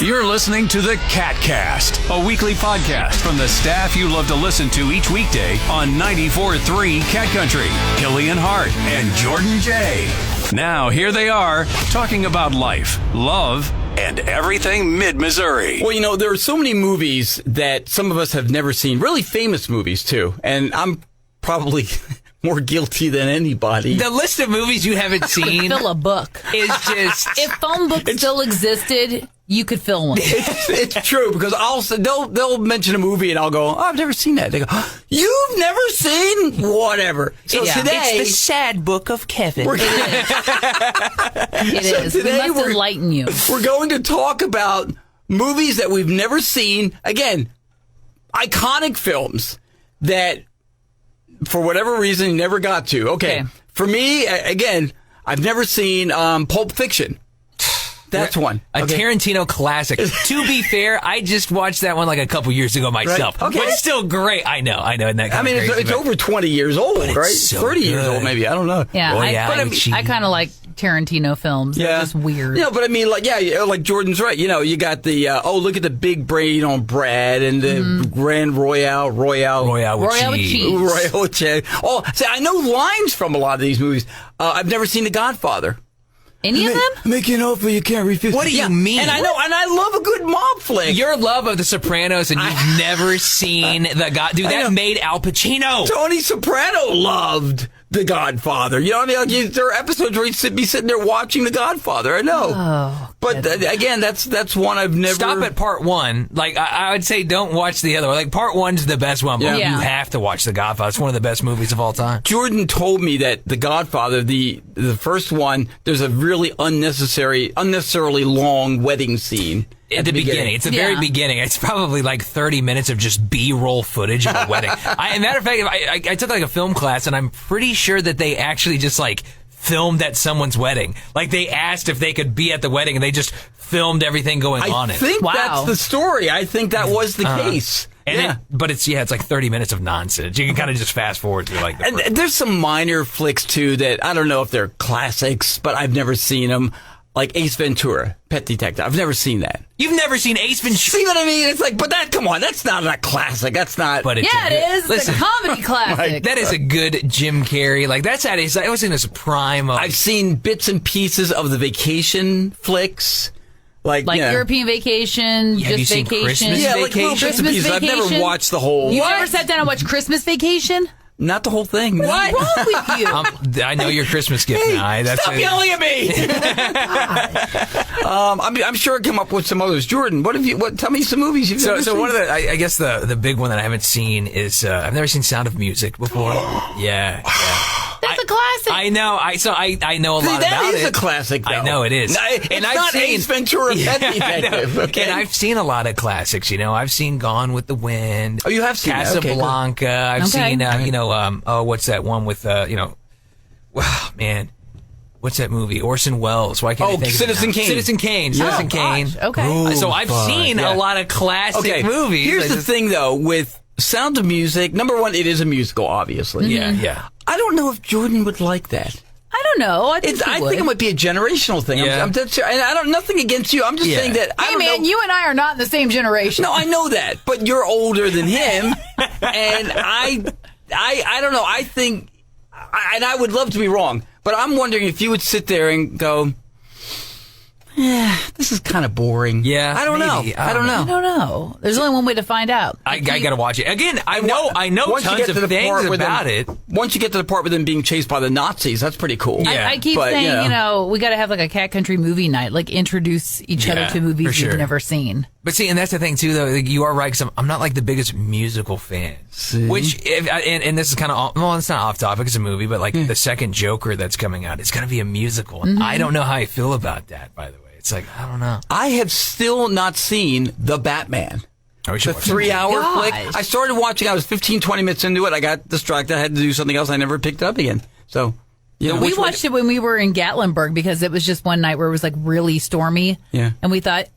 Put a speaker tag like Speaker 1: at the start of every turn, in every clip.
Speaker 1: You're listening to the KATcast, a weekly podcast from the staff you love to listen to each weekday on 94.3 Cat Country. Killian Hart and Jordan J. Now, here they are, talking about life, love, and everything mid-Missouri.
Speaker 2: Well, you know, there are so many movies that some of us have never seen, really famous movies, too. And I'm probably more guilty than anybody.
Speaker 3: The list of movies you haven't seen
Speaker 4: Fill a book.
Speaker 3: is just...
Speaker 4: If phone books still existed, you could fill one.
Speaker 2: It's true, because they'll mention a movie and I'll go, oh, I've never seen that. They go, you've never seen whatever. So today...
Speaker 3: It's the sad book of Kevin.
Speaker 4: It is.
Speaker 2: Today
Speaker 4: we must enlighten you.
Speaker 2: We're going to talk about movies that we've never seen. Again, iconic films that, for whatever reason, never got to. Okay. For me, again, I've never seen Pulp Fiction. That's one.
Speaker 3: A Tarantino classic. To be fair, I just watched that one like a couple years ago myself. Right. Okay. But it's still great. I know. Isn't that kind of crazy?
Speaker 2: It's over 20 years old, right?
Speaker 3: So
Speaker 2: 30 years old, maybe. I don't know.
Speaker 4: Yeah, I kind of like Tarantino films. They're just weird.
Speaker 2: Yeah, but I mean, like Jordan's right. You know, you got the, look at the big brain on bread and the Grand Royale with cheese. Royale with cheese. Oh, see, I know lines from a lot of these movies. I've never seen The Godfather.
Speaker 4: Any of them?
Speaker 2: Make an offer you can't refuse.
Speaker 3: What do you mean?
Speaker 2: And I know, and I love a good mob flick.
Speaker 3: Your love of The Sopranos, and you've never seen The God. Dude, that made Al Pacino.
Speaker 2: Tony Soprano loved The Godfather. You know what I mean? Like, there are episodes where he'd be sitting there watching The Godfather. I know.
Speaker 4: Oh,
Speaker 2: but again, that's one I've never...
Speaker 3: Stop at part one. Like, I would say don't watch the other one. Like, part one's the best one, but you have to watch The Godfather. It's one of the best movies of all time.
Speaker 2: Jordan told me that The Godfather, the first one, there's a really unnecessarily long wedding scene.
Speaker 3: At the beginning. It's the very beginning. It's probably like 30 minutes of just B-roll footage of a wedding. Matter of fact, I took like a film class, and I'm pretty sure that they actually just like filmed at someone's wedding. Like they asked if they could be at the wedding, and they just filmed everything going on it.
Speaker 2: I think that's the story. I think that was the case.
Speaker 3: And but it's like 30 minutes of nonsense. You can kind of just fast forward through like
Speaker 2: and there's some minor flicks too that I don't know if they're classics, but I've never seen them. Like Ace Ventura, Pet Detective. I've never seen that.
Speaker 3: You've never seen Ace Ventura?
Speaker 2: See what I mean? It's like, but come on, that's not a classic. That's not.
Speaker 3: But it's
Speaker 4: it is. It's a comedy classic.
Speaker 3: That is a good Jim Carrey. Like, that's at his, I was in his prime.
Speaker 2: I've seen bits and pieces of the vacation flicks. Like
Speaker 4: European Vacation,
Speaker 3: Have you
Speaker 4: Just
Speaker 3: seen
Speaker 4: Vacation.
Speaker 3: Christmas
Speaker 2: like little bits and pieces. I've never watched the whole.
Speaker 4: You never sat down and watched Christmas Vacation?
Speaker 2: Not the whole thing.
Speaker 4: What's wrong with you?
Speaker 3: I know your Christmas gift now.
Speaker 2: Stop yelling at me! I'm sure I come up with some others. Jordan, tell me some movies you've never seen.
Speaker 3: So one of I guess the big one that I haven't seen is I've never seen Sound of Music before. Yeah.
Speaker 4: That's a classic.
Speaker 3: I know. I know a lot about it.
Speaker 2: That is a classic, though.
Speaker 3: I know it is.
Speaker 2: It's not Ace Ventura, Pet Detective. Okay?
Speaker 3: And I've seen a lot of classics. You know, I've seen Gone with the Wind.
Speaker 2: Oh, you have seen
Speaker 3: Casablanca. I've seen what's that one with wow, man. What's that movie? Orson Welles. Why can't I think
Speaker 2: Citizen
Speaker 3: of it?
Speaker 2: Kane.
Speaker 3: Citizen Kane. Citizen Kane.
Speaker 4: Gosh, okay.
Speaker 3: So I've seen a lot of classic movies.
Speaker 2: Here's the thing, though, with Sound of Music. Number one, it is a musical, obviously.
Speaker 3: Yeah.
Speaker 2: I don't know if Jordan would like that.
Speaker 4: I don't know. I think
Speaker 2: it might be a generational thing.
Speaker 3: Yeah.
Speaker 2: I'm dead serious. And nothing against you. I'm just saying that.
Speaker 4: You and I are not in the same generation.
Speaker 2: No, I know that, but you're older than him, and I don't know. I think, and I would love to be wrong, but I'm wondering if you would sit there and go, this is kind of boring.
Speaker 3: Yeah,
Speaker 2: I don't know. I don't
Speaker 4: know. There's only one way to find out.
Speaker 3: I got to watch it again. I know tons of things about it.
Speaker 2: Once you get to the part with them being chased by the Nazis, that's pretty cool.
Speaker 3: Yeah.
Speaker 4: I keep saying, we got to have like a Cat Country movie night, like introduce each other to movies you've never seen.
Speaker 3: But see, and that's the thing too, though. You are right, because I'm not like the biggest musical fan.
Speaker 2: See?
Speaker 3: Which, and this is kind of it's not off topic. It's a movie, but like the second Joker that's coming out, it's going to be a musical. And I don't know how I feel about that. By the way. It's like, I don't know.
Speaker 2: I have still not seen The Batman.
Speaker 3: The
Speaker 2: 3-hour flick. I started watching. I was 15, 20 minutes into it. I got distracted. I had to do something else. I never picked it up again. So,
Speaker 4: we watched it when we were in Gatlinburg because it was just one night where it was like really stormy.
Speaker 2: Yeah.
Speaker 4: And we thought,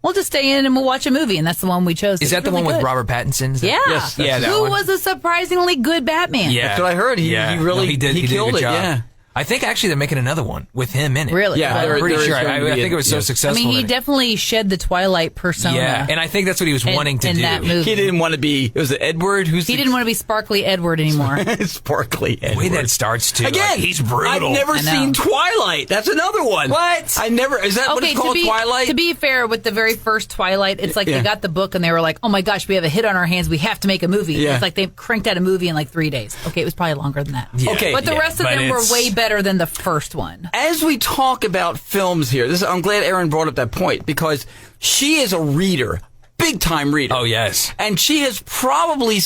Speaker 4: we'll just stay in and we'll watch a movie. And that's the one we chose.
Speaker 3: Is that the one with Robert Pattinson?
Speaker 4: Yeah.
Speaker 2: Yes,
Speaker 4: Who was a surprisingly good Batman.
Speaker 3: Yeah.
Speaker 2: That's what I heard. He really he killed it. Yeah.
Speaker 3: I think actually they're making another one with him in it.
Speaker 4: Really?
Speaker 2: Yeah,
Speaker 3: I'm pretty sure. I
Speaker 2: going to be
Speaker 3: think it was so
Speaker 4: I
Speaker 3: successful.
Speaker 4: mean, he definitely shed the Twilight persona.
Speaker 3: Yeah, and I think that's what he was wanting to
Speaker 4: in
Speaker 3: do.
Speaker 4: that movie.
Speaker 2: He didn't want to be. Was it Edward?
Speaker 4: He didn't want to be Sparkly Edward anymore.
Speaker 2: Sparkly Edward.
Speaker 3: The way that starts too.
Speaker 2: Again,
Speaker 3: like, he's brutal.
Speaker 2: I've never seen Twilight. That's another one.
Speaker 3: What?
Speaker 2: I never. Is that what it's called? Twilight.
Speaker 4: To be fair, with the very first Twilight, it's like they got the book and they were like, "Oh my gosh, we have a hit on our hands. We have to make a movie."
Speaker 2: Yeah.
Speaker 4: It's like they cranked out a movie in like 3 days. Okay, it was probably longer than that.
Speaker 3: Yeah.
Speaker 2: Okay,
Speaker 4: but the rest of them were way better than the first one.
Speaker 2: As we talk about films here, I'm glad Erin brought up that point because she is a reader, big time reader.
Speaker 3: Oh yes,
Speaker 2: and she's probably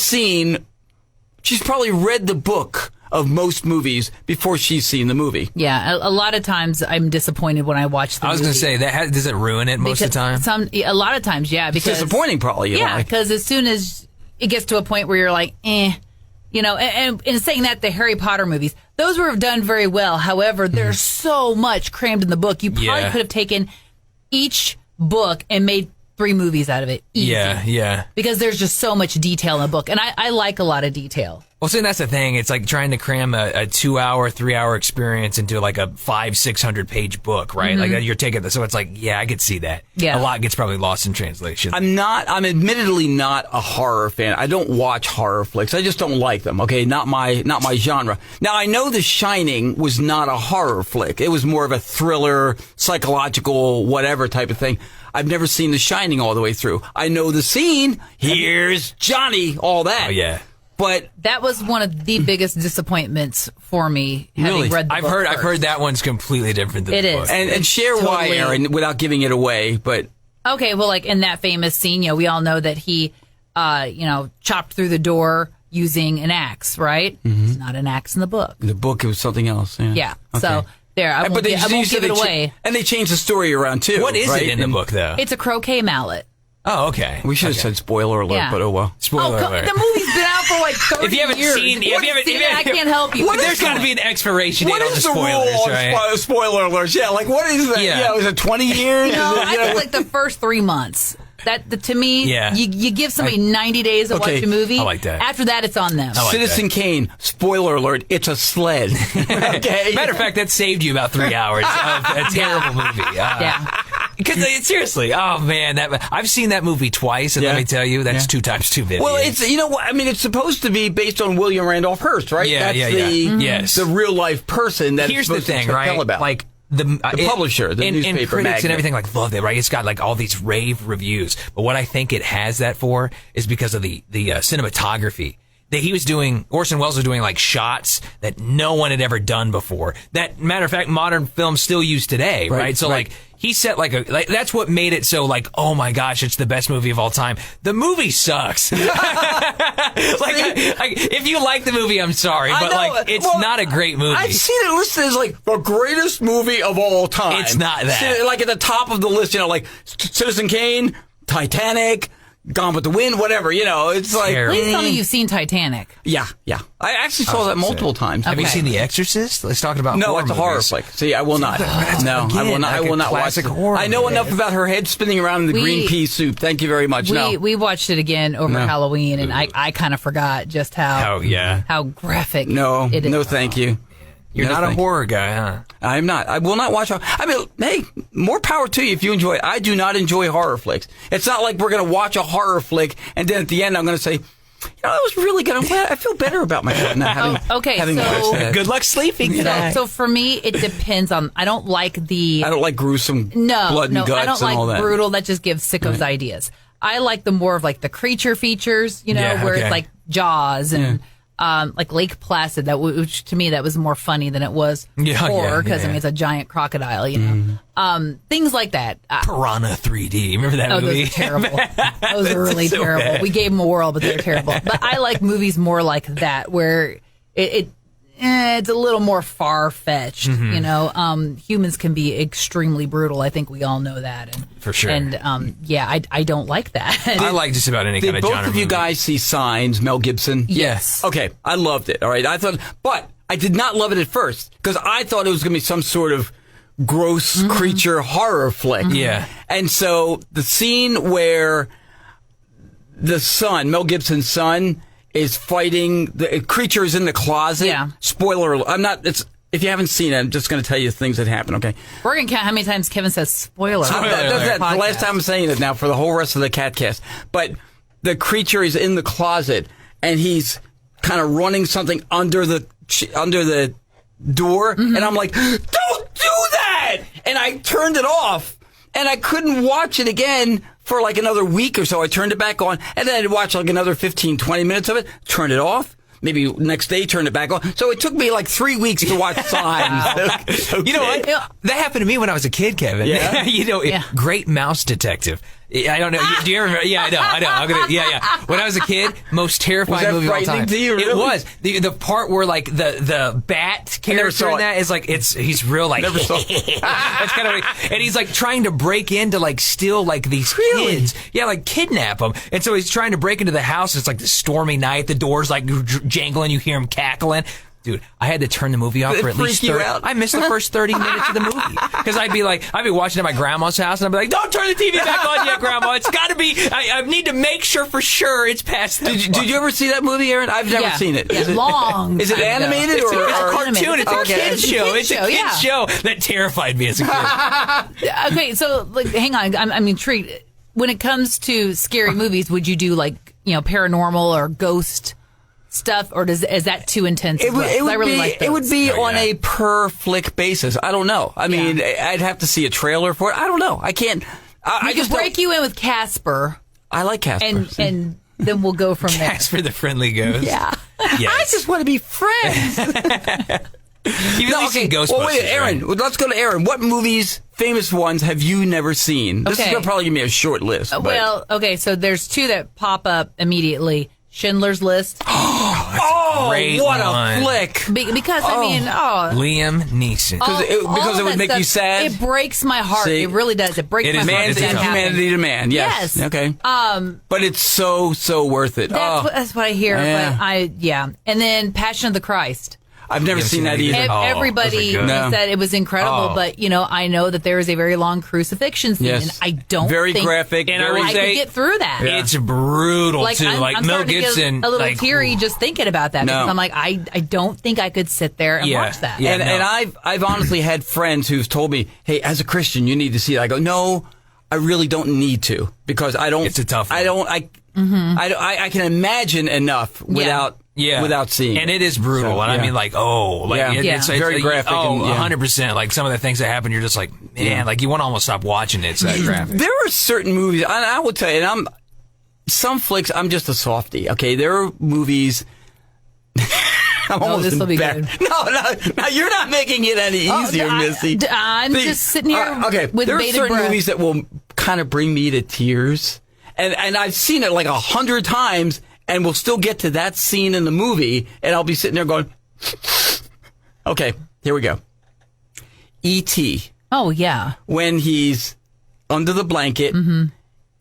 Speaker 2: read the book of most movies before she's seen the movie.
Speaker 4: Yeah, a lot of times I'm disappointed when I watch the movie.
Speaker 3: I was going to say that does it ruin it most of the time?
Speaker 4: A lot of times, yeah, because
Speaker 2: It's disappointing, probably.
Speaker 4: Because as soon as it gets to a point where you're like, and in saying that, the Harry Potter movies, those were done very well. However, there's so much crammed in the book. You probably could have taken each book and made 3 movies out of it. Easy.
Speaker 3: Yeah.
Speaker 4: Because there's just so much detail in the book. And I like a lot of detail.
Speaker 3: Well, see, that's the thing. It's like trying to cram a 2-hour, 3-hour experience into like a 500-600 page book, right? Like you're taking this. So it's like, yeah, I could see that.
Speaker 4: Yeah.
Speaker 3: A lot gets probably lost in translation.
Speaker 2: I'm admittedly not a horror fan. I don't watch horror flicks. I just don't like them. Okay. Not my genre. Now, I know The Shining was not a horror flick. It was more of a thriller, psychological, whatever type of thing. I've never seen The Shining all the way through. I know the scene. Here's Johnny, all that.
Speaker 3: Oh, yeah.
Speaker 2: But
Speaker 4: that was one of the biggest disappointments for me, having read the book
Speaker 3: I've heard that one's completely different than the book.
Speaker 2: And share why, Erin, without giving it away. But
Speaker 4: okay, well, like in that famous scene, we all know that he, chopped through the door using an axe, right? It's not an axe in the book.
Speaker 2: The book, it was something else. Yeah.
Speaker 4: Yeah.
Speaker 2: Okay.
Speaker 4: So there, I won't give it away.
Speaker 2: And they changed the story around too.
Speaker 3: What is it in the book, though?
Speaker 4: It's a croquet mallet.
Speaker 3: Oh, okay.
Speaker 2: We should have said spoiler alert, but oh well.
Speaker 3: Spoiler alert.
Speaker 4: The movie's been out for like 30
Speaker 3: If you haven't
Speaker 4: years.
Speaker 3: seen,
Speaker 4: I can't help you.
Speaker 3: There's got to be an expiration date
Speaker 2: What
Speaker 3: on the
Speaker 2: is the
Speaker 3: spoilers,
Speaker 2: rule
Speaker 3: right?
Speaker 2: on spoiler alerts? Yeah, like what is that?
Speaker 3: Yeah.
Speaker 2: Was it 20 years?
Speaker 4: No, I think like the first 3 months. To me, you give somebody 90 days to watch a movie.
Speaker 3: I like that.
Speaker 4: After that, it's on them.
Speaker 3: like
Speaker 2: Citizen Kane, spoiler alert, it's a sled. Okay.
Speaker 3: Matter of fact, that saved you about 3 hours of a terrible movie.
Speaker 4: Yeah.
Speaker 3: Because seriously, oh man, I've seen that movie twice, and let me tell you, that's 2 times too many.
Speaker 2: Well, it's it's supposed to be based on William Randolph Hearst, right? That's the real life person that
Speaker 3: here's the thing, right?
Speaker 2: Tell about.
Speaker 3: Like the
Speaker 2: publisher, the newspaper,
Speaker 3: and critics
Speaker 2: magnet.
Speaker 3: and everything love it, right? It's got like all these rave reviews, but what I think it has that for is because of the cinematography. Orson Welles was doing like shots that no one had ever done before. That, matter of fact, modern films still use today, right? So like he set that's what made it so like, oh my gosh, it's the best movie of all time. The movie sucks. If you like the movie, I'm sorry, but it's not a great movie.
Speaker 2: I've seen it listed as like the greatest movie of all time.
Speaker 3: It's not that.
Speaker 2: Like at the top of the list, like Citizen Kane, Titanic, Gone with the Wind, whatever, it's like...
Speaker 4: Please tell me you've seen Titanic.
Speaker 2: Yeah. I actually saw that multiple times.
Speaker 3: Have you seen The Exorcist? Let's talk about
Speaker 2: No,
Speaker 3: horror
Speaker 2: it's a horror
Speaker 3: movies.
Speaker 2: flick. See, I will not. I will not watch it.
Speaker 3: Horror
Speaker 2: I know enough about her head spinning around in the green pea soup. Thank you very much.
Speaker 4: We watched it again over Halloween, and I kind of forgot just how graphic it is.
Speaker 2: No, thank you.
Speaker 3: You're not a horror guy, huh?
Speaker 2: I'm not. I will not watch. Hey, more power to you if you enjoy it. I do not enjoy horror flicks. It's not like we're going to watch a horror flick and then at the end I'm going to say, that was really good. I'm glad. I feel better about myself now having watched that.
Speaker 3: Good luck sleeping tonight.
Speaker 4: So for me, it depends on. I don't like
Speaker 2: gruesome blood and guts
Speaker 4: I don't like
Speaker 2: all that.
Speaker 4: brutal. That just gives sickos ideas. I like the more of like the creature features, where it's like Jaws and. Like Lake Placid, which to me that was more funny than it was horror because it's a giant crocodile, things like that.
Speaker 3: Piranha 3D, remember that movie?
Speaker 4: Those are terrible. Those are really terrible. Bad. We gave them a whirl, but they're terrible. But I like movies more like that where it's a little more far-fetched. Humans can be extremely brutal. I think we all know that.
Speaker 3: For sure.
Speaker 4: And I don't like that.
Speaker 3: I like just about any kind of genre.
Speaker 2: Did both of you guys see Signs, Mel Gibson?
Speaker 4: Yes.
Speaker 2: Okay, I loved it. All right, but I did not love it at first because I thought it was going to be some sort of gross creature horror flick.
Speaker 3: Yeah.
Speaker 2: And so the scene where the son, Mel Gibson's son, is fighting the creature is in the closet.
Speaker 4: Yeah.
Speaker 2: Spoiler alert. It's if you haven't seen it, I'm just going to tell you things that happen, okay?
Speaker 4: We're going to count how many times Kevin says spoiler.
Speaker 2: That's the last time I'm saying it now for the whole rest of the KATcast. But the creature is in the closet, and he's kind of running something under the door, and I'm like, don't do that! And I turned it off, and I couldn't watch it again for like another week or so. I turned it back on, and then I'd watch like another 15, 20 minutes of it, turned it off. Maybe next day, turn it back on. So it took me like 3 weeks to watch Signs. Okay.
Speaker 3: You know what? That happened to me when I was a kid, Kevin.
Speaker 2: Yeah?
Speaker 3: Great Mouse Detective. I don't know. Do you ever remember? Yeah, I know. I'm gonna. When I was a kid, most terrifying movie of all time.
Speaker 2: To you, really?
Speaker 3: It was the part where like the bat character in that is like he's real like.
Speaker 2: Never saw it.
Speaker 3: That's kind of and he's like trying to break into like steal like these kids. Yeah, like kidnap them. And so he's trying to break into the house. It's like the stormy night. The door's like jangling. You hear him cackling. Dude, I had to turn the movie off for at least 30. I missed the first 30 minutes of the movie because I'd be watching at my grandma's house and I'd be like, "Don't turn the TV back on yet, Grandma. It's got to be. I need to make sure for sure it's past."
Speaker 2: Did you ever see that movie, Aaron? I've never seen it.
Speaker 4: Is it long?
Speaker 2: Is it animated or
Speaker 3: it's a cartoon? It's a kid's show. It's a kid's show that terrified me as a kid.
Speaker 4: Okay, so like, hang on. I'm intrigued. When it comes to scary movies, would you do like paranormal or ghost stuff, or is that too intense?
Speaker 2: It would be on a per flick basis. I don't know. I mean, I'd have to see a trailer for it. I don't know. I can't. I
Speaker 4: just break you in with Casper.
Speaker 2: I like Casper,
Speaker 4: and then we'll go from there.
Speaker 3: Casper the Friendly Ghost.
Speaker 4: Yeah.
Speaker 3: Yes.
Speaker 2: I just want to be friends.
Speaker 3: Okay. Ghostbusters.
Speaker 2: Well, wait, Aaron. Right? Let's go to Aaron. What movies, famous ones, have you never seen? This is going to probably give me a short list.
Speaker 4: Well, okay. So there's two that pop up immediately. Schindler's List.
Speaker 3: Great
Speaker 2: what
Speaker 3: one.
Speaker 2: a flick!
Speaker 4: Because
Speaker 3: Liam Neeson.
Speaker 2: Because it would make you sad.
Speaker 4: It breaks my heart.
Speaker 2: See?
Speaker 4: It really does. It breaks my heart.
Speaker 2: Humanity to man. Yes. Okay. But it's so worth it.
Speaker 4: That's what I hear.
Speaker 2: Yeah.
Speaker 4: But and then Passion of the Christ.
Speaker 2: I've never seen that either.
Speaker 4: Everybody said it was incredible, but I know that there is a very long crucifixion scene, and I don't
Speaker 2: very
Speaker 4: think
Speaker 2: graphic.
Speaker 3: And
Speaker 4: I could get through that.
Speaker 3: Yeah. It's brutal too.
Speaker 4: I'm
Speaker 3: Mel
Speaker 4: Gibson,
Speaker 3: Gibson,
Speaker 4: a little teary just thinking about that. Because I'm like, I don't think I could sit there and watch that.
Speaker 2: Yeah, and I've honestly had friends who've told me, "Hey, as a Christian, you need to see it." I go, "No, I really don't need to because I don't."
Speaker 3: It's a tough one.
Speaker 2: I don't. I can imagine enough without seeing.
Speaker 3: And it is brutal.
Speaker 2: So,
Speaker 3: and I mean, it's
Speaker 2: very graphic.
Speaker 3: 100%. Like some of the things that happen, you're just like, man, like you want to almost stop watching it. It's that graphic.
Speaker 2: There are certain movies, and I will tell you, some flicks, I'm just a softie. Okay, there are movies. I'm almost
Speaker 4: this will be good.
Speaker 2: No, you're not making it any easier, Missy.
Speaker 4: I'm just sitting here with
Speaker 2: there are
Speaker 4: bated
Speaker 2: certain
Speaker 4: breath.
Speaker 2: movies that will kind of bring me to tears, and I've seen it like 100 times. And we'll still get to that scene in the movie, and I'll be sitting there going, okay, here we go. E.T.
Speaker 4: Oh, yeah.
Speaker 2: When he's under the blanket,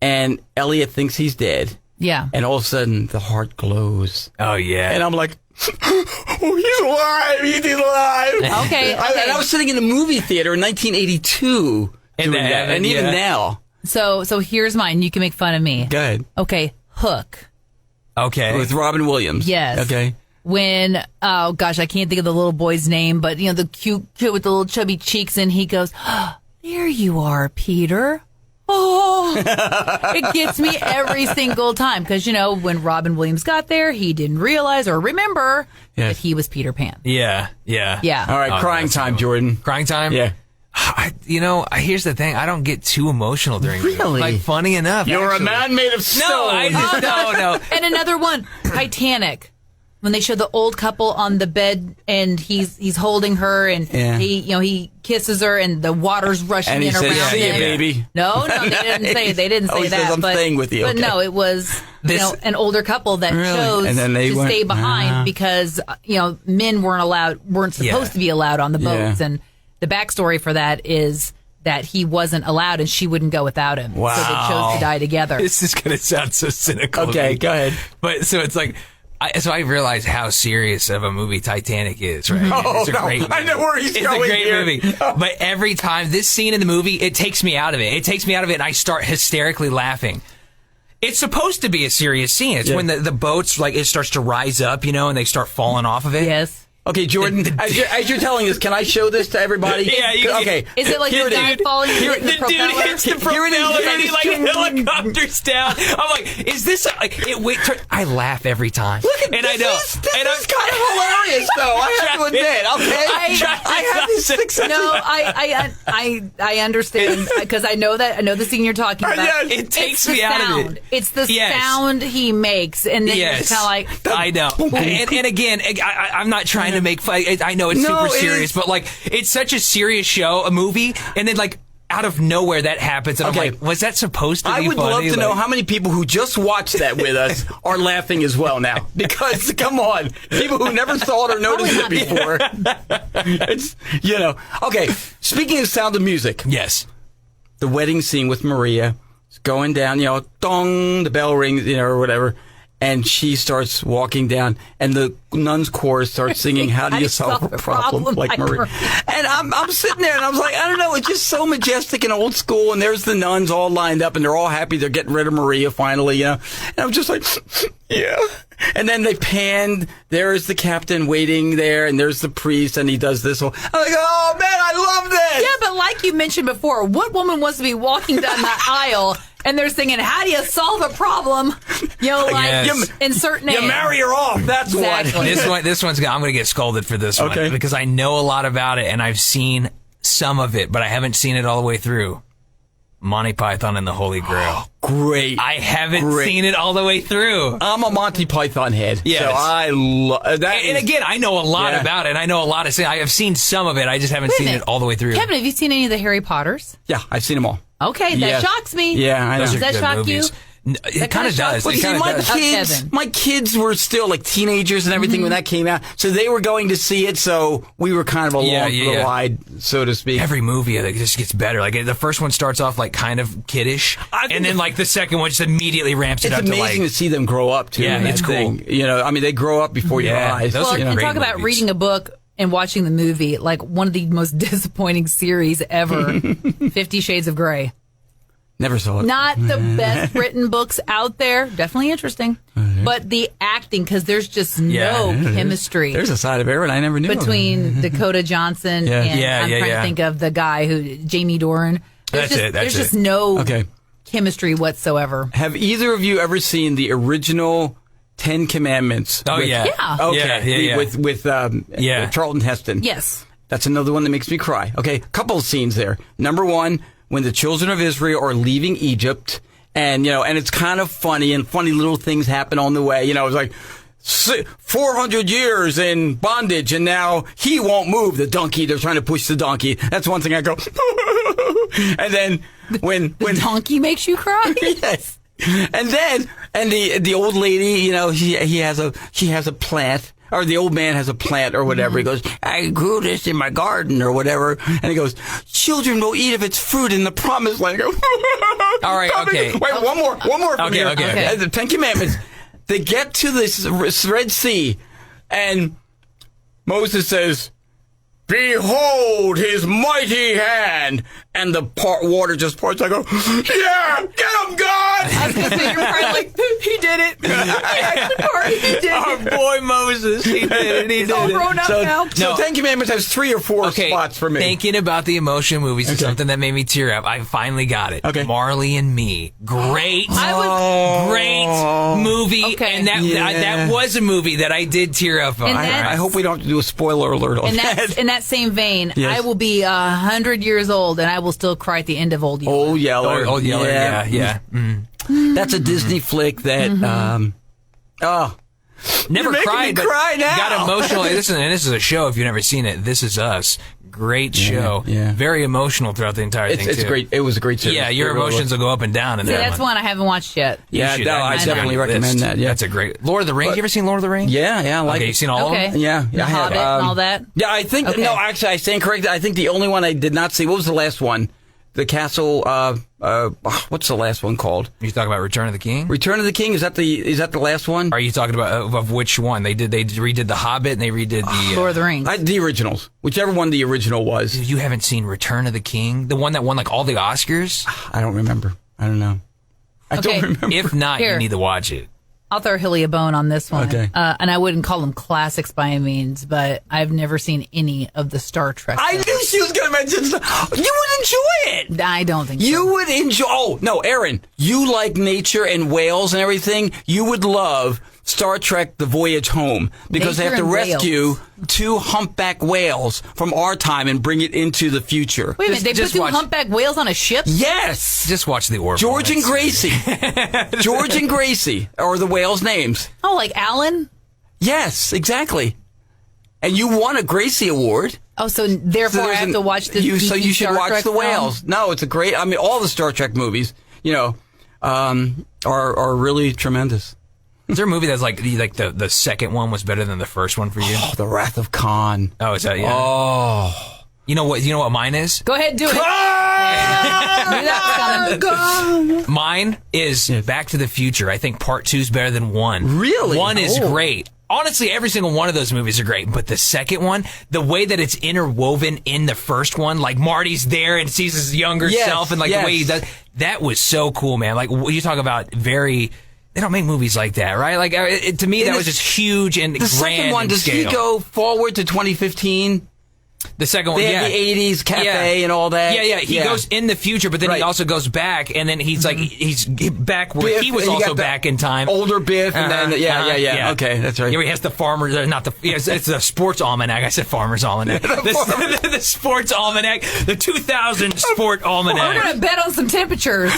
Speaker 2: and Elliot thinks he's dead.
Speaker 4: Yeah.
Speaker 2: And all of a sudden, the heart glows.
Speaker 3: Oh, yeah.
Speaker 2: And I'm like, oh, he's alive. He's alive.
Speaker 4: Okay.
Speaker 2: And I was sitting in a movie theater in 1982 doing that. And even now.
Speaker 4: So here's mine. You can make fun of me.
Speaker 2: Go ahead.
Speaker 4: Okay. Hook.
Speaker 2: Okay. With Robin Williams.
Speaker 4: Yes.
Speaker 2: Okay.
Speaker 4: When, I can't think of the little boy's name, but, the cute kid with the little chubby cheeks, and he goes, oh, there you are, Peter. Oh, it gets me every single time. Because, when Robin Williams got there, he didn't realize or remember that he was Peter Pan.
Speaker 3: Yeah.
Speaker 2: All right, crying time, Jordan.
Speaker 3: Crying time?
Speaker 2: Yeah.
Speaker 3: Here's the thing. I don't get too emotional during movies. Like, funny enough.
Speaker 2: You're a man made of stone.
Speaker 3: No.
Speaker 4: And another one, Titanic. When they show the old couple on the bed and he's holding her and he kisses her and the water's rushing
Speaker 2: and
Speaker 4: in
Speaker 2: says,
Speaker 4: around
Speaker 2: see
Speaker 4: him.
Speaker 2: You, baby.
Speaker 4: No, they didn't say
Speaker 2: he
Speaker 4: that.
Speaker 2: Says, I'm staying with you.
Speaker 4: But no, it was an older couple that chose to stay behind because men weren't supposed to be allowed on the boats. And the backstory for that is that he wasn't allowed and she wouldn't go without him.
Speaker 2: Wow.
Speaker 4: So they chose to die together.
Speaker 3: This is going to sound so cynical.
Speaker 2: Okay, go ahead.
Speaker 3: But so it's like, I realized how serious of a movie Titanic is, right? It's a great movie.
Speaker 2: I know where he's going.
Speaker 3: It's a great
Speaker 2: here.
Speaker 3: movie. But every time this scene in the movie, it takes me out of it. And I start hysterically laughing. It's supposed to be a serious scene. It's when the boats, it starts to rise up, and they start falling off of it.
Speaker 4: Yes.
Speaker 2: Okay, Jordan, as you're telling us, can I show this to everybody?
Speaker 3: Yeah,
Speaker 2: okay.
Speaker 4: Is it like the guy falling into the propeller?
Speaker 3: Dude hits the propeller and he like helicopters down. I'm like, is this I laugh every time.
Speaker 2: Look at
Speaker 3: and
Speaker 2: this.
Speaker 3: I know.
Speaker 2: This is kind of hilarious, though. I have to admit. Okay, I have these successes.
Speaker 4: No, I understand because I know the scene you're talking about.
Speaker 2: Yes.
Speaker 3: It takes me out of it.
Speaker 4: It's the sound he makes, and then it's kind of like
Speaker 3: I know. And again, I'm not trying to make fun. I know it's super serious, but like it's such a serious show, a movie, and then like out of nowhere that happens, and I'm like, was that supposed to be
Speaker 2: I would
Speaker 3: funny?
Speaker 2: love to know how many people who just watched that with us are laughing as well now. Because, come on, people who never saw it or noticed it before. It's, Okay, speaking of Sound of Music.
Speaker 3: Yes.
Speaker 2: The wedding scene with Maria is going down, dong, the bell rings, or whatever. And she starts walking down, and the nuns' chorus starts singing, "How do you solve a problem like Maria?" And I'm sitting there, and I was like, I don't know, it's just so majestic and old school. And there's the nuns all lined up, and they're all happy they're getting rid of Maria finally, And I'm just like, yeah. And then they panned. There's the captain waiting there, and there's the priest, and he does this whole. I'm like, oh man, I love this.
Speaker 4: Yeah, but like you mentioned before, what woman wants to be walking down the aisle? And they're singing, "How do you solve a problem?" Insert name.
Speaker 2: You marry her off. That's
Speaker 4: exactly.
Speaker 3: This one's. I'm going to get scolded for this one because I know a lot about it and I've seen some of it, but I haven't seen it all the way through. Monty Python and the Holy Grail.
Speaker 2: Great.
Speaker 3: I haven't seen it all the way through.
Speaker 2: I'm a Monty Python head.
Speaker 3: Yes.
Speaker 2: So I love that.
Speaker 3: And again, I know a lot about it. I know a lot of. I have seen some of it. I just haven't seen it all the way through.
Speaker 4: Kevin, have you seen any of the Harry Potters?
Speaker 2: Yeah, I've seen them all.
Speaker 4: Okay, that shocks me.
Speaker 2: Yeah, I know.
Speaker 4: Does that shock
Speaker 3: movies.
Speaker 4: you?
Speaker 3: It kind of does.
Speaker 2: Well, see, my kids were still like teenagers and everything when that came out, so they were going to see it. So we were kind of along for the ride, so to speak.
Speaker 3: Every movie, it just gets better. Like the first one starts off like kind of kiddish, and then like the second one just immediately ramps it up to like.
Speaker 2: It's amazing to see them grow up too. Yeah, it's cool. They grow up before your eyes.
Speaker 3: Those are great
Speaker 4: talk about reading a book and watching the movie. Like one of the most disappointing series ever, 50 Shades of Grey.
Speaker 2: Never saw it.
Speaker 4: Not the best written books out there. Definitely interesting. But the acting, because there's just no chemistry.
Speaker 2: There's a side of Aaron I never knew
Speaker 4: between Dakota Johnson and I'm trying to think of the guy Jamie Doran. There's just no chemistry whatsoever.
Speaker 2: Have either of you ever seen the original 10 Commandments?
Speaker 3: Oh,
Speaker 4: yeah.
Speaker 2: Okay. With Charlton Heston.
Speaker 4: Yes.
Speaker 2: That's another one that makes me cry. Okay. Couple of scenes there. Number one, when the children of Israel are leaving Egypt, and it's kind of funny, and funny little things happen on the way. It's like 400 years in bondage, and now he won't move. The donkey, they're trying to push the donkey. That's one thing I go. And then when
Speaker 4: the donkey makes you cry.
Speaker 2: Yes. And then the old lady, she has a plant. Or the old man has a plant or whatever. He goes, I grew this in my garden or whatever. And he goes, children will eat of its fruit in the promised land. All
Speaker 3: right, okay.
Speaker 2: Wait, one more from here.
Speaker 3: Okay.
Speaker 2: The 10 Commandments. They get to this Red Sea, and Moses says, behold his mighty hand. And the water just parts. I go, yeah, get him, God.
Speaker 4: I was going to say, you're probably like, he did it. He actually parted. He did it.
Speaker 3: Our boy Moses, he did it.
Speaker 4: He's all grown up now.
Speaker 2: So 10 Commandments has 3 or 4 spots for me.
Speaker 3: Thinking about the emotion movies is something that made me tear up. I finally got it.
Speaker 2: Okay.
Speaker 3: Marley and Me. Great. Great movie.
Speaker 4: Okay.
Speaker 3: And that was a movie that I did tear up on.
Speaker 2: I hope we don't have to do a spoiler alert on that.
Speaker 4: In that same vein, I will be 100 years old and I will still cry at the end of Old Yeller.
Speaker 2: Old Yeller.
Speaker 3: Old Yeller, yeah.
Speaker 2: That's a Disney flick that,
Speaker 3: never cried, but
Speaker 2: cry now.
Speaker 3: Got emotional. This is a show. If you've never seen it, This Is Us. Great show. Yeah. Very emotional throughout the entire thing.
Speaker 2: It's great. It was a great series.
Speaker 3: Yeah, your emotions will go up and down. In
Speaker 4: that's one I haven't watched yet.
Speaker 2: Yeah, I definitely recommend that. Yeah,
Speaker 3: that's a great. Lord of the Rings. You ever seen Lord of the Rings?
Speaker 2: Yeah, I like it.
Speaker 3: You've seen all of them?
Speaker 2: Yeah,
Speaker 4: The Hobbit and all that.
Speaker 2: Yeah, I think no. Actually, I stand corrected. I think the only one I did not see. What was the last one? The Castle. What's the last one called?
Speaker 3: You talking about Return of the King?
Speaker 2: Return of the King. Is that the last one?
Speaker 3: Are you talking about of which one? They redid The Hobbit and they redid the
Speaker 4: Lord of the Rings.
Speaker 2: The originals, whichever one the original was.
Speaker 3: You haven't seen Return of the King, the one that won like all the Oscars?
Speaker 2: I don't remember. I don't know. I don't remember.
Speaker 3: If not, you need to watch it.
Speaker 4: I'll throw Hilly a bone on this one.
Speaker 2: Okay.
Speaker 4: And I wouldn't call them classics by any means, but I've never seen any of the Star Trek
Speaker 2: I
Speaker 4: films.
Speaker 2: knew she was going to mention stuff. You would enjoy it.
Speaker 4: I don't think so.
Speaker 2: You would enjoy. Oh, no, Aaron, you like nature and whales and everything. You would love Star Trek The Voyage Home because they
Speaker 4: Nature
Speaker 2: have to
Speaker 4: and
Speaker 2: rescue
Speaker 4: whales.
Speaker 2: 2 humpback whales from our time and bring it into the future.
Speaker 4: Wait a minute, they put
Speaker 3: just
Speaker 4: 2
Speaker 3: watch-
Speaker 4: humpback whales on a ship?
Speaker 2: Yes.
Speaker 3: Just watch the Orville.
Speaker 2: George and Gracie. George and Gracie are the whales' names.
Speaker 4: Oh, like Alan?
Speaker 2: Yes, exactly. And you won a Gracie Award.
Speaker 4: Oh, so therefore I
Speaker 2: there's
Speaker 4: have to watch this.
Speaker 2: So you should
Speaker 4: Star
Speaker 2: watch
Speaker 4: Trek
Speaker 2: the
Speaker 4: film?
Speaker 2: whales. No, it's a great. I mean, all the Star Trek movies, are really tremendous.
Speaker 3: Is there a movie that's like the second one was better than the first one for you?
Speaker 2: Oh, The Wrath of Khan.
Speaker 3: Oh, is that, yeah.
Speaker 2: Oh.
Speaker 3: You know what mine is?
Speaker 4: Go ahead, do it. That's coming.
Speaker 3: Mine is Back to the Future. I think part 2 is better than 1.
Speaker 2: Really?
Speaker 3: 1 is
Speaker 2: Oh.
Speaker 3: great. Honestly, every single one of those movies are great, but the second one, the way that it's interwoven in the first one, like Marty's there and sees his younger
Speaker 2: Yes,
Speaker 3: self and like the way he does, that was so cool, man. Like you talk about they don't make movies like that, right? Like to me, that was just huge and
Speaker 2: The
Speaker 3: grand
Speaker 2: second one,
Speaker 3: in
Speaker 2: does he
Speaker 3: scale.
Speaker 2: go forward to 2015?
Speaker 3: The second one,
Speaker 2: They had the 80s cafe and all that.
Speaker 3: Yeah. He goes in the future, but then he
Speaker 2: Right.
Speaker 3: also goes back, and then he's like, he's back where
Speaker 2: Biff,
Speaker 3: he was
Speaker 2: and you
Speaker 3: also
Speaker 2: got the
Speaker 3: back in time.
Speaker 2: Older Biff, and then, yeah. Okay, that's right.
Speaker 3: Yeah, he has the farmer, it's the sports almanac. I said farmer's almanac. The sports almanac, the 2000 sport
Speaker 4: We're
Speaker 3: almanac.
Speaker 4: going to bet on some temperatures.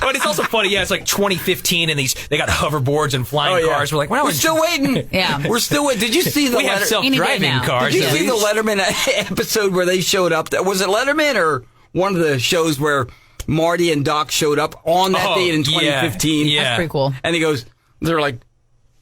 Speaker 3: But it's also funny, it's like 2015, and they got hoverboards and flying cars. We're like, well,
Speaker 2: we're still waiting.
Speaker 4: Yeah.
Speaker 2: We're still waiting. Did you see the
Speaker 3: we have
Speaker 2: letter?
Speaker 4: Any day
Speaker 3: self-driving
Speaker 4: now.
Speaker 3: cars.
Speaker 2: Did you
Speaker 3: at
Speaker 2: see the
Speaker 3: least.
Speaker 2: Letterman episode where they showed up? Was it Letterman or one of the shows where Marty and Doc showed up on that date in 2015?
Speaker 3: Yeah.
Speaker 4: That's pretty cool.
Speaker 2: And he goes, they're like,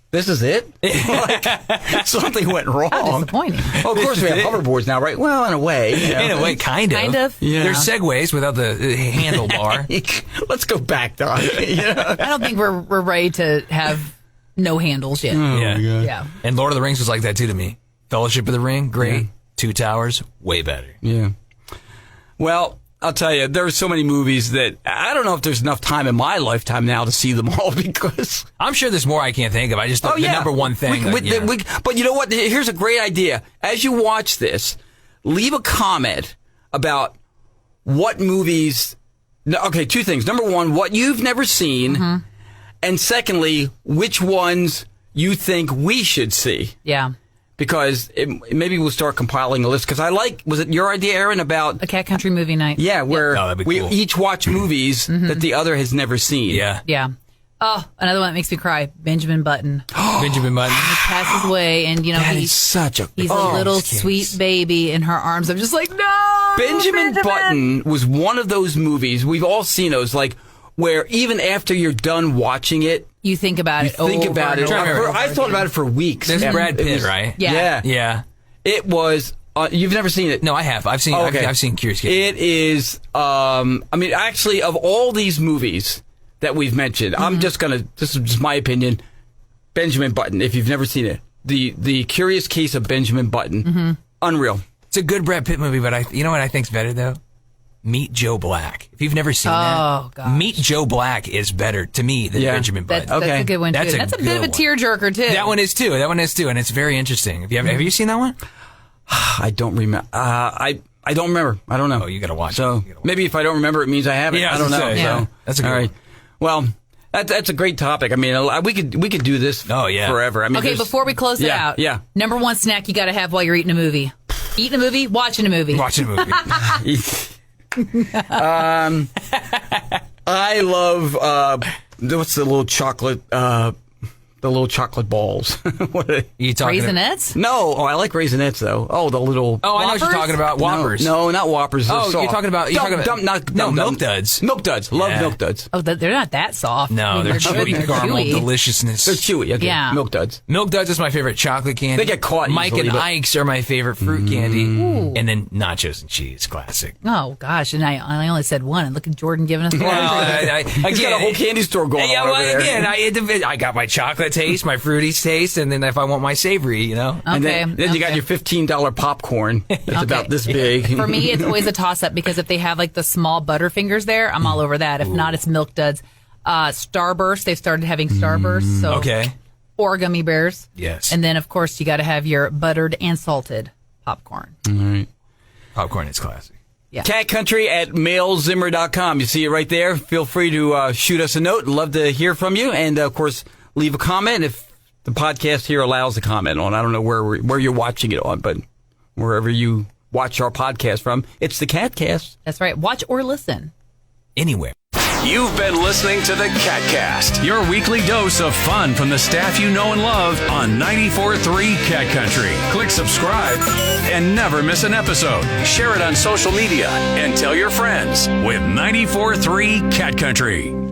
Speaker 2: this is it? Like, something went
Speaker 4: How
Speaker 2: wrong.
Speaker 4: disappointing.
Speaker 2: Oh, of course we have hoverboards now, right? Well, in a way.
Speaker 3: In a way, kind of.
Speaker 4: Kind of.
Speaker 2: Yeah.
Speaker 3: There's segways without the handlebar.
Speaker 2: Let's go back, Doc.
Speaker 4: I don't think we're ready to have no handles yet.
Speaker 3: Yeah.
Speaker 4: Yeah.
Speaker 3: And Lord of the Rings was like that too to me. Fellowship of the Ring, great.
Speaker 2: Yeah.
Speaker 3: 2 Towers, way better.
Speaker 2: Yeah. Well, I'll tell you, there are so many movies that I don't know if there's enough time in my lifetime now to see them all because.
Speaker 3: I'm sure there's more I can't think of. I just the number one thing.
Speaker 2: But you know what? Here's a great idea. As you watch this, leave a comment about what movies. Okay, 2 things. Number 1, what you've never seen, and secondly, which ones you think we should see.
Speaker 4: Yeah.
Speaker 2: Because maybe we'll start compiling a list. Because was it your idea, Aaron, about
Speaker 4: A Cat Country movie night.
Speaker 2: yeah, where
Speaker 3: Oh, that'd be
Speaker 2: we
Speaker 3: cool.
Speaker 2: each watch movies that the other has never seen.
Speaker 3: Yeah.
Speaker 4: Yeah. Oh, another one that makes me cry. Benjamin Button.
Speaker 3: Benjamin Button.
Speaker 4: Passes away, and
Speaker 2: That
Speaker 4: he's
Speaker 2: is such a
Speaker 4: a little sweet baby in her arms. I'm just like, no.
Speaker 2: Benjamin Button was one of those movies, we've all seen those, like, where even after you're done watching it,
Speaker 4: You think about it.
Speaker 2: think
Speaker 4: over
Speaker 2: about
Speaker 4: and
Speaker 2: it.
Speaker 4: over and
Speaker 2: I
Speaker 4: over
Speaker 2: thought
Speaker 4: again.
Speaker 2: about it for weeks.
Speaker 3: There's
Speaker 2: after
Speaker 3: Brad
Speaker 2: it
Speaker 3: Pitt,
Speaker 2: was-
Speaker 3: right?
Speaker 4: Yeah.
Speaker 3: Yeah.
Speaker 2: It was, you've never seen it?
Speaker 3: No, I have. I've seen.
Speaker 2: Oh, okay.
Speaker 3: I've seen Curious Case.
Speaker 2: It is, I mean, actually, of all these movies that we've mentioned, I'm just this is just my opinion, Benjamin Button, if you've never seen it. The Curious Case of Benjamin Button. Unreal.
Speaker 3: It's a good Brad Pitt movie, but you know what I think's better though? Meet Joe Black. If you've never seen
Speaker 4: Oh,
Speaker 3: that,
Speaker 4: gosh.
Speaker 3: Meet Joe Black is better to me than
Speaker 2: Yeah.
Speaker 3: Benjamin Button.
Speaker 4: That's
Speaker 2: Okay.
Speaker 4: a good one, too.
Speaker 3: That's a
Speaker 4: That's a bit of a
Speaker 3: good one.
Speaker 4: tearjerker, too.
Speaker 3: That one is too. And it's very interesting. Have you seen that one?
Speaker 2: I don't remember. I don't remember. I don't know.
Speaker 3: Oh, you gotta watch it.
Speaker 2: So
Speaker 3: You gotta watch
Speaker 2: maybe if I don't remember, it means I haven't.
Speaker 3: Yeah,
Speaker 2: I don't know.
Speaker 3: I was gonna say,
Speaker 2: So
Speaker 3: yeah. That's a good
Speaker 2: all right.
Speaker 3: one.
Speaker 2: Well, that's a great topic. I mean, we could do this.
Speaker 3: Oh, yeah.
Speaker 2: forever. I mean,
Speaker 4: Okay,
Speaker 2: there's-
Speaker 4: before we close it
Speaker 2: Yeah,
Speaker 4: out,
Speaker 2: yeah.
Speaker 4: number 1 snack you got to have while you're eating a movie. Eating a movie, watching a movie.
Speaker 3: Watching a movie.
Speaker 2: I love what's the little chocolate balls. What are they?
Speaker 3: You talking?
Speaker 4: Raisinets?
Speaker 2: No, I like Raisinets though. Oh, the little.
Speaker 3: Oh, I know what you're
Speaker 4: Whoppers?
Speaker 3: talking about. Whoppers.
Speaker 2: No, not Whoppers. They're
Speaker 3: Oh, you're
Speaker 2: soft.
Speaker 3: talking about-
Speaker 2: Milk
Speaker 3: Duds.
Speaker 2: Milk Duds. Love
Speaker 3: Yeah.
Speaker 2: Milk Duds.
Speaker 4: Oh, they're not that soft.
Speaker 3: No,
Speaker 4: I mean,
Speaker 3: they're
Speaker 4: good,
Speaker 3: chewy
Speaker 4: they're
Speaker 3: caramel
Speaker 4: chewy.
Speaker 3: deliciousness.
Speaker 2: They're chewy. Okay.
Speaker 4: Yeah.
Speaker 2: Milk Duds.
Speaker 3: Milk Duds is my favorite chocolate candy.
Speaker 2: They get caught
Speaker 3: Mike
Speaker 2: easily,
Speaker 3: and
Speaker 2: but-
Speaker 3: Ike's are my favorite fruit candy. And then nachos and cheese, classic.
Speaker 4: Oh, gosh. And I only said one. And look at Jordan giving us the
Speaker 3: Well,
Speaker 4: answer.
Speaker 2: He's got a whole candy store going
Speaker 3: Yeah,
Speaker 2: on
Speaker 3: well,
Speaker 2: over there.
Speaker 3: again, I got my chocolate taste, my fruity taste, and then if I want my savory, you know.
Speaker 2: And then
Speaker 4: Okay,
Speaker 2: you got
Speaker 4: okay.
Speaker 2: your $15 popcorn. That's about this big.
Speaker 4: For me, it's always a toss-up because if they have like the small Butterfingers there, I'm all over that. If not, it's Milk Duds. Starburst. They've started having Starburst. So
Speaker 3: Okay.
Speaker 4: Or gummy bears.
Speaker 3: Yes.
Speaker 4: And then, of course, you got to have your buttered and salted popcorn.
Speaker 2: All right.
Speaker 3: Popcorn is classy.
Speaker 4: Yeah.
Speaker 2: catcountry@mailzimmer.com. You see it right there. Feel free to shoot us a note. Love to hear from you. And, of course, leave a comment if the podcast here allows a comment on. I don't know where you're watching it on, but wherever you watch our podcast from, it's the KATcast.
Speaker 4: That's right. Watch or listen.
Speaker 3: Anywhere.
Speaker 1: You've been listening to the KATcast, your weekly dose of fun from the staff you know and love on 94.3 Cat Country. Click subscribe and never miss an episode. Share it on social media and tell your friends with 94.3 Cat Country.